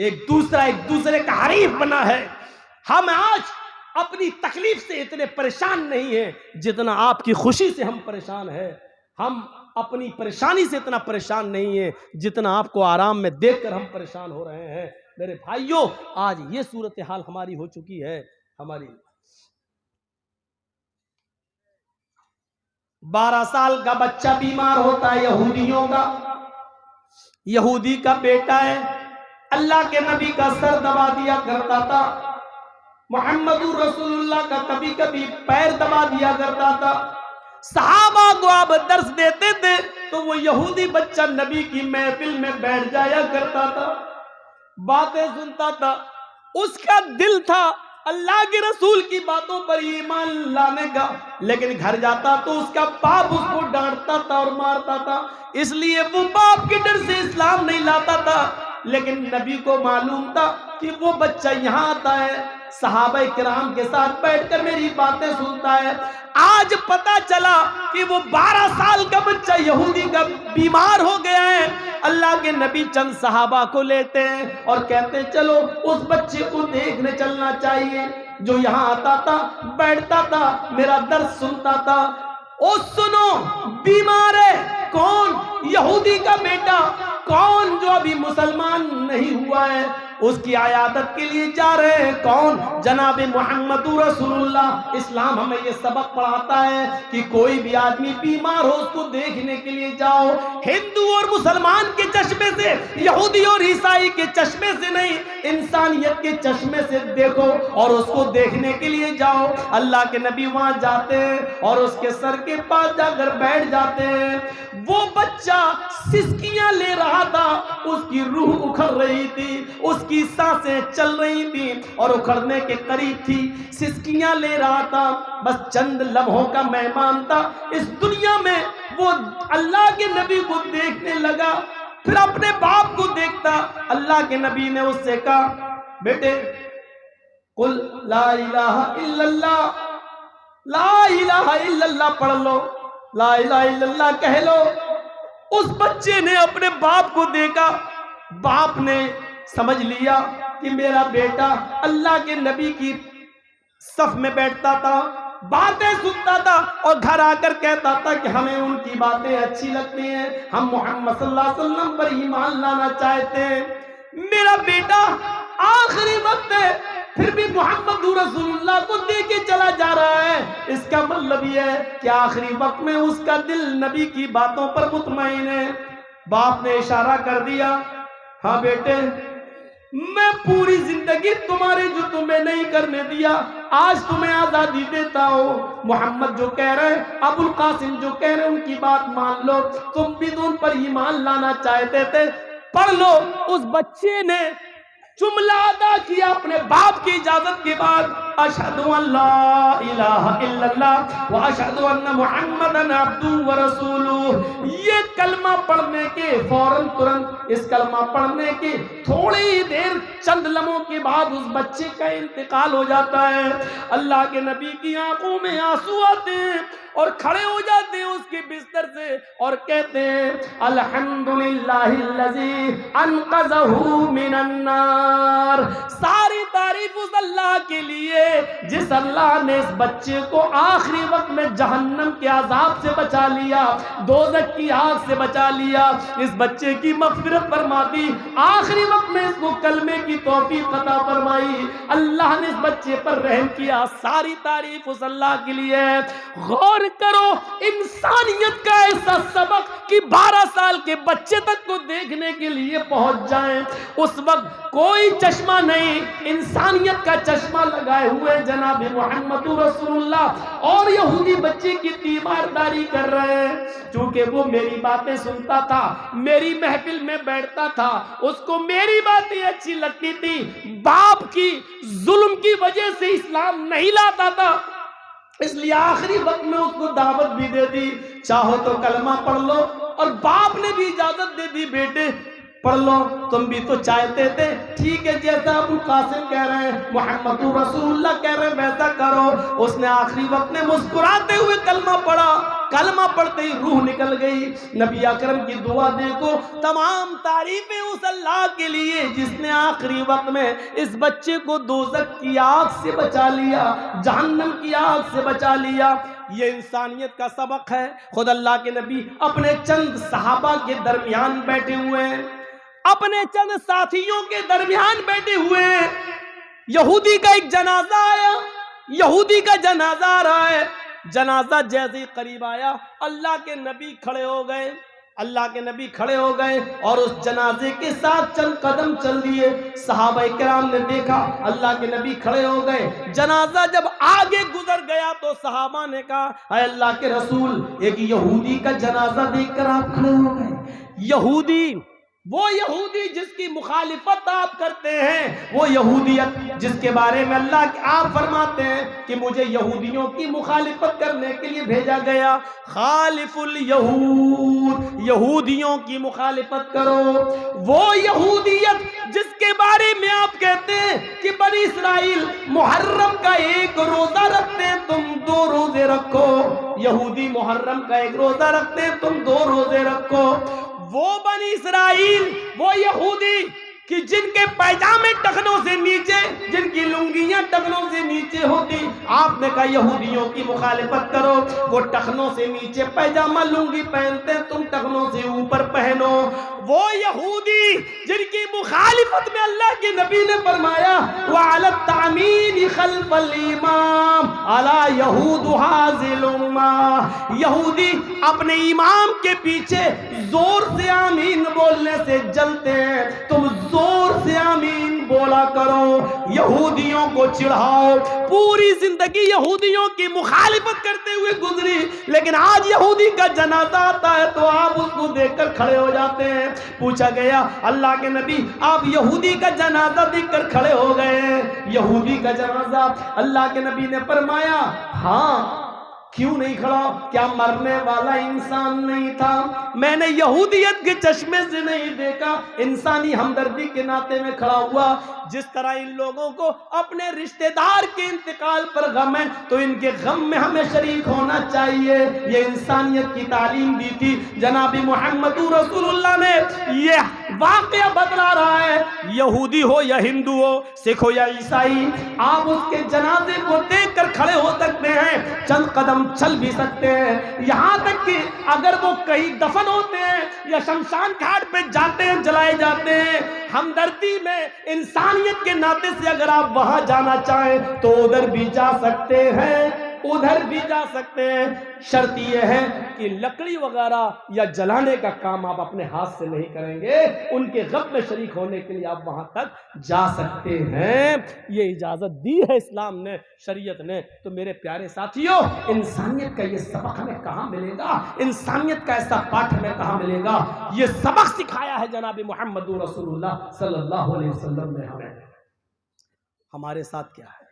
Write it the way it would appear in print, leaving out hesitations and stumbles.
ایک دوسرے کا حریف بنا ہے. ہم آج اپنی تکلیف سے اتنے پریشان نہیں ہیں جتنا آپ کی خوشی سے ہم پریشان ہیں. ہم اپنی پریشانی سے اتنا پریشان نہیں ہیں جتنا آپ کو آرام میں دیکھ کر ہم پریشان ہو رہے ہیں. میرے بھائیوں، آج یہ صورتحال ہماری ہو چکی ہے. ہماری 12 سال کا بچہ بیمار ہوتا ہے یہودیوں کا. یہودی کا بیٹا ہے. اللہ کے نبی کا سر دبا دیا کرتا تھا. محمد رسول اللہ کا کبھی کبھی پیر دبا دیا کرتا تھا. صحابہ کو آپ درس دیتے تھے تو وہ یہودی بچہ نبی کی محفل میں بیٹھ جایا کرتا تھا, باتیں سنتا تھا. اس کا دل تھا اللہ کے رسول کی باتوں پر ایمان لانے کا, لیکن گھر جاتا تو اس کا باپ اس کو ڈانٹتا تھا اور مارتا تھا. اس لیے وہ باپ کے ڈر سے اسلام نہیں لاتا تھا. لیکن نبی کو معلوم تھا کہ وہ بچہ یہاں آتا ہے, صحابہ کرام کے ساتھ بیٹھ کر میری باتیں سنتا ہے. آج پتا چلا کہ وہ 12 سال کا بچہ یہودی کا بیمار ہو گیا ہے. اللہ کے نبی چند صحابہ کو لیتے ہیں اور کہتے ہیں چلو اس بچے کو دیکھنے چلنا چاہیے, جو یہاں آتا تھا, بیٹھتا تھا, میرا درس سنتا تھا. او سنو, بیمار ہے. کون؟ یہودی کا بیٹا. کون؟ جو ابھی مسلمان نہیں ہوا ہے, اس کی عیادت کے لیے جا رہے ہیں. کون؟ جناب محمد رسول اللہ. اسلام ہمیں یہ سبق پڑھاتا ہے کہ کوئی بھی آدمی بیمار ہو اس کو دیکھنے کے لیے جاؤ. ہندو اور مسلمان کے چشمے سے, یہودی اور عیسائی کے چشمے سے نہیں, انسانیت کے چشمے سے دیکھو اور اس کو دیکھنے کے لیے جاؤ. اللہ کے نبی وہاں جاتے ہیں اور اس کے سر کے پاس جا کر بیٹھ جاتے ہیں. وہ بچہ سسکیاں لے رہا تھا, اس کی روح اکھڑ رہی تھی, اس کی سانسیں چل رہی تھی اور اکھڑنے کے قریب تھی. سسکیاں لے رہا تھا, بس چند لمحوں کا مہمان تھا اس دنیا میں. وہ اللہ کے نبی کو دیکھنے لگا, پھر اپنے باپ کو دیکھتا. اللہ کے نبی نے اس سے کہا, بیٹے قل لا الہ الا اللہ, لا الہ الا اللہ پڑھ لو, لا الہ الا اللہ کہہ لو. اس بچے نے اپنے باپ کو دیکھا. باپ نے سمجھ لیا کہ میرا بیٹا اللہ کے نبی کی صف میں بیٹھتا تھا, باتیں سنتا تھا اور گھر آ کر کہتا تھا کہ ہمیں ان کی باتیں اچھی لگتی ہیں, ہم محمد صلی اللہ علیہ وسلم پر ایمان لانا چاہتے ہیں. میرا بیٹا آخری وقت ہے پھر بھی محمد رسول اللہ کو دے کے چلا جا رہا ہے. اس کا مطلب یہ ہے کہ آخری وقت میں اس کا دل نبی کی باتوں پر مطمئن ہے. باپ نے اشارہ کر دیا, ہاں بیٹے میں پوری زندگی تمہارے جو تمہیں نہیں کرنے دیا, آج تمہیں آزادی دیتا ہوں. محمد جو کہہ رہے ہیں, ابو القاسم جو کہہ رہے ہیں, ان کی بات مان لو. تم بھی تو ان پر ایمان لانا چاہتے تھے, پڑھ لو. اس بچے نے جملہ ادا کیا اپنے باپ کی اجازت کے بعد, اشہد ان لا الہ الا اللہ واشہد ان محمدن عبدہ ورسولہ. یہ کلمہ پڑھنے کے فوراً ترنت, اس کلمہ پڑھنے کے تھوڑی دیر چند لمحوں کے بعد اس بچے کا انتقال ہو جاتا ہے. اللہ کے نبی کی آنکھوں میں آنسو آتے ہیں اور کھڑے ہو جاتے ہیں اس کے بستر سے اور کہتے ہیں الحمدللہ الذی انقذہ من النار. ساری تعریف اس اللہ کے لیے جس اللہ نے اس بچے کو آخری وقت میں جہنم کے عذاب سے بچا لیا, دوزخ کی آگ سے بچا لیا. اس بچے کی مغفرت فرما دی, آخری وقت میں اس کو کلمے کی توفیق عطا فرمائی. اللہ نے اس بچے پر رحم کیا. ساری تعریف اس اللہ کے لیے. غور کرو, انسانیت کا ایسا سبق کہ 12 سال کے بچے تک کو دیکھنے کے لیے پہنچ جائیں. اس وقت کوئی چشمہ نہیں, انسانیت کا چشمہ لگائے ہوئے جناب محمد رسول اللہ اور یہودی بچے کی تیمارداری کر رہے ہیں. چونکہ وہ میری باتیں سنتا تھا, میری محفل میں بیٹھتا تھا, اس کو میری باتیں اچھی لگتی تھی, باپ کی ظلم کی وجہ سے اسلام نہیں لاتا تھا, اس لیے آخری وقت میں اس کو دعوت بھی دے دی, چاہو تو کلمہ پڑھ لو. اور باپ نے بھی اجازت دے دی, بیٹے پڑھ لو, تم بھی تو چاہتے تھے. ٹھیک ہے, جیسا ابو القاسم کہہ رہے ہیں, محمد رسول اللہ کہہ رہے ہیں, ویسا کرو. اس نے آخری وقت میں مسکراتے ہوئے کلمہ پڑھا. کلمہ پڑھتے ہی روح نکل گئی۔ نبی اکرم کی دعا دیکھو، تمام تعریفیں اس اللہ کے لیے جس نے آخری وقت میں اس بچے کو دوزخ کی آگ سے بچا لیا، جہنم کی آگ سے بچا لیا۔ یہ انسانیت کا سبق ہے۔ خود اللہ کے نبی اپنے چند صحابہ کے درمیان بیٹھے ہوئے ہیں، اپنے چند ساتھیوں کے درمیان بیٹھے ہوئے ہیں، یہودی کا ایک جنازہ آیا، یہودی کا جنازہ آ رہا ہے۔ جنازہ جیسے ہی قریب آیا، اللہ کے نبی کھڑے ہو گئے، اللہ کے نبی کھڑے ہو گئے اور اس جنازے کے ساتھ چند قدم چل دیے۔ صحابہ کرام نے دیکھا اللہ کے نبی کھڑے ہو گئے، جنازہ جب آگے گزر گیا تو صحابہ نے کہا اے اللہ کے رسول، ایک یہودی کا جنازہ دیکھ کر آپ کھڑے ہو گئے۔ یہودی، وہ یہودی جس کی مخالفت آپ کرتے ہیں، وہ یہودیت جس کے بارے میں اللہ آپ فرماتے ہیں کہ مجھے یہودیوں کی مخالفت کرنے کے لیے بھیجا گیا۔ خالف الیہود، یہودیوں کی مخالفت کرو۔ وہ یہودیت جس کے بارے میں آپ کہتے ہیں کہ بنی اسرائیل محرم کا ایک روزہ رکھتے ہیں، تم 2 روزے رکھو۔ یہودی محرم کا ایک روزہ رکھتے ہیں، تم 2 روزے رکھو۔ وہ بنی اسرائیل، وہ یہودی کہ جن کے پائجامے ٹخنوں سے نیچے، جن کی لنگیاں ٹخنوں سے نیچے ہوتی، آپ نے کہا یہودیوں کی مخالفت کرو۔ وہ ٹخنوں سے نیچے پائجامہ لنگی پہنتے ہیں، تم ٹخنوں سے اوپر پہنو۔ وہ یہودی جن کی مخالفت میں اللہ کے نبی نے فرمایا وَعَلَى التَّعْمِينِ خَلْفَ الْإِمَامِ عَلَى يَهُودُ هَذِهِ الْأُمَّةِ، یہودی اپنے امام کے پیچھے زور سے آمین بولنے سے جلتے ہیں، تم زور سے آمین بولا کرو، یہودیوں کو چڑھاؤ۔ پوری زندگی یہودیوں کی مخالفت کرتے ہوئے گزری، لیکن آج یہودی کا جنازہ آتا ہے تو آپ اس کو دیکھ کر کھڑے ہو جاتے ہیں۔ پوچھا گیا اللہ کے نبی آپ یہودی کا جنازہ دیکھ کر کھڑے ہو گئے ہیں، یہودی کا جنازہ؟ اللہ کے نبی نے فرمایا ہاں، کیوں نہیں کھڑا؟ کیا مرنے والا انسان نہیں تھا؟ میں نے یہودیت کے چشمے سے نہیں دیکھا، انسانی ہمدردی کے ناطے میں کھڑا ہوا۔ جس طرح ان لوگوں کو اپنے رشتہ دار کے انتقال پر غم ہے تو ان کے غم میں ہمیں شریک ہونا چاہیے۔ یہ انسانیت کی تعلیم دی تھی جناب محمد رسول اللہ نے۔ یہ واقعہ بتلا رہا ہے، یہودی ہو یا ہندو ہو، سکھ ہو یا عیسائی، آپ اس کے جنازے کو دیکھ کر کھڑے ہو سکتے ہیں، چند قدم چل بھی سکتے ہیں، یہاں تک کہ اگر وہ کہیں دفن ہوتے ہیں یا شمشان گھاٹ پہ جاتے ہیں، جلائے جاتے ہیں، ہمدردی میں انسانیت کے ناطے سے اگر آپ وہاں جانا چاہیں تو ادھر بھی جا سکتے ہیں، ادھر بھی جا سکتے ہیں۔ شرط یہ ہے کہ لکڑی وغیرہ یا جلانے کا کام آپ اپنے ہاتھ سے نہیں کریں گے، ان کے غم میں شریک ہونے کے لیے آپ وہاں تک جا سکتے ہیں۔ یہ اجازت دی ہے اسلام نے، شریعت نے۔ تو میرے پیارے ساتھیوں، انسانیت کا یہ سبق ہمیں کہاں ملے گا؟ انسانیت کا ایسا پاٹھ ہمیں کہاں ملے گا؟ یہ سبق سکھایا ہے جناب محمد رسول اللہ صلی اللہ علیہ وسلم نے ہمیں۔ ہمارے ساتھ کیا ہے؟